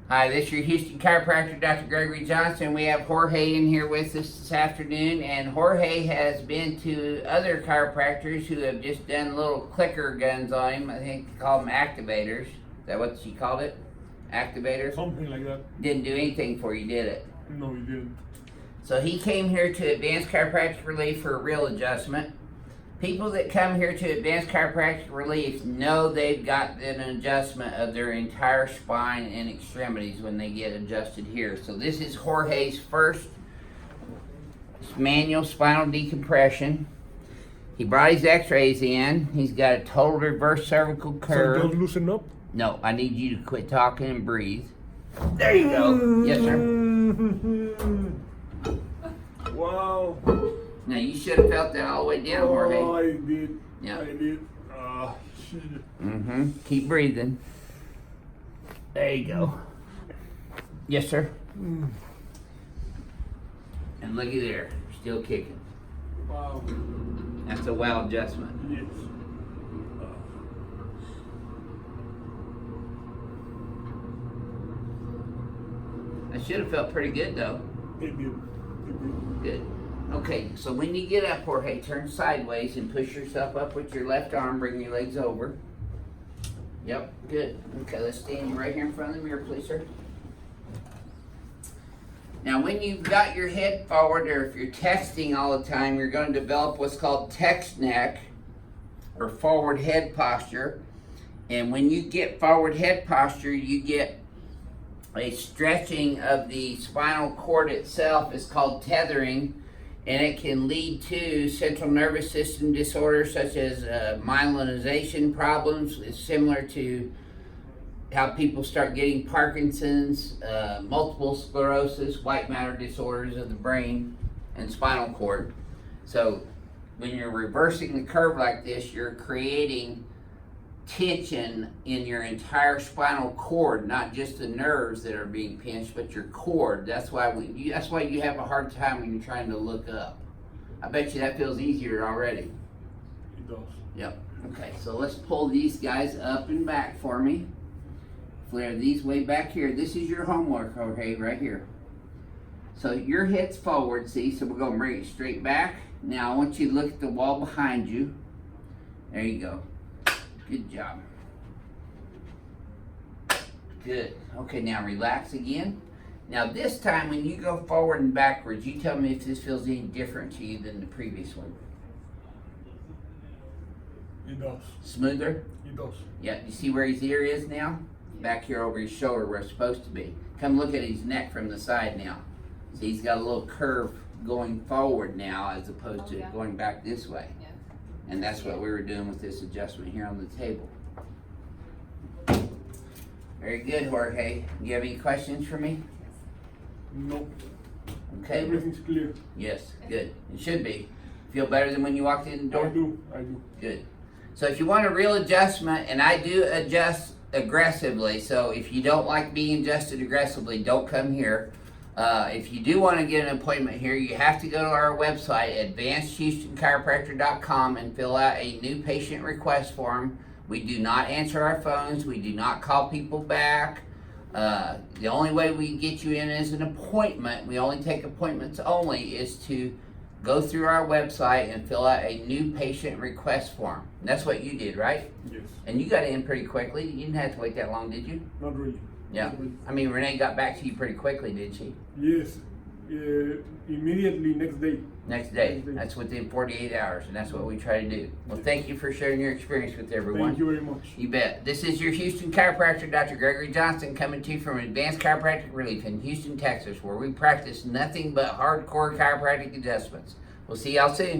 Hi, this is your Houston chiropractor, Dr. Gregory Johnson. We have Jorge in here with us this afternoon, and Jorge has been to other chiropractors who have just done little clicker guns on him. I think they call them activators. Is that what she called it? Activators? Something like that. Didn't do anything for you, did it? No, he didn't. So he came here to Advanced Chiropractic Relief for a real adjustment. People that come here to Advanced Chiropractic Relief know they've got an adjustment of their entire spine and extremities when they get adjusted here. So this is Jorge's first manual spinal decompression. He brought his x-rays in. He's got a total reverse cervical curve. So don't loosen up? No, I need you to quit talking and breathe. There you go. Yes, sir. Wow. Now you should have felt that all the way down, Jorge. Oh, I did. Yeah. I did. Shit. Keep breathing. There you go. Yes, sir. And looky there, still kicking. Wow. That's a wow adjustment. Yes. I should have felt pretty good though. It did. It did. Good. Okay, so when you get up, Jorge, turn sideways and push yourself up with your left arm. Bring your legs over. Yep, good. Okay, let's stand you right here in front of the mirror, please, sir. Now, when you've got your head forward, or if you're texting all the time, you're going to develop what's called text neck, or forward head posture. And when you get forward head posture, you get a stretching of the spinal cord itself. Is called tethering. And it can lead to central nervous system disorders such as myelinization problems. It's similar to how people start getting Parkinson's, multiple sclerosis, white matter disorders of the brain and spinal cord. So when you're reversing the curve like this, you're creating tension in your entire spinal cord, not just the nerves that are being pinched, but your cord. That's why you have a hard time when you're trying to look up. I bet you that feels easier already. It does. Yep. Okay, so let's pull these guys up and back for me. Flare these way back here. This is your homework, Jorge, right here. So your head's forward, see? So we're gonna bring it straight back. Now I want you to look at the wall behind you. There you go. Good job. Good. Okay, now relax again. Now this time when you go forward and backwards, you tell me if this feels any different to you than the previous one. It does. Smoother? It does. Yeah, you see where his ear is now? Back here over his shoulder where it's supposed to be. Come look at his neck from the side now. See, he's got a little curve going forward now as opposed to going back this way. And that's what we were doing with this adjustment here on the table. Very good, Jorge. Do you have any questions for me? No. Okay. Everything's clear. Yes, good. It should be. Feel better than when you walked in the door? I do. I do. Good. So if you want a real adjustment, and I do adjust aggressively, so if you don't like being adjusted aggressively, don't come here. If you do want to get an appointment here, you have to go to our website, advancedhoustonchiropractor.com, and fill out a new patient request form. We do not answer our phones. We do not call people back. The only way we can get you in is an appointment. We only take appointments only, is to go through our website and fill out a new patient request form. And that's what you did, right? Yes. And you got in pretty quickly. You didn't have to wait that long, did you? Not really. Yeah. Not really. I mean, Renee got back to you pretty quickly, did she? Yes. Immediately next day. Next day. That's within 48 hours, and that's what we try to do. Well, thank you for sharing your experience with everyone. Thank you very much. You bet. This is your Houston chiropractor, Dr. Gregory Johnson, coming to you from Advanced Chiropractic Relief in Houston, Texas, where we practice nothing but hardcore chiropractic adjustments. We'll see y'all soon.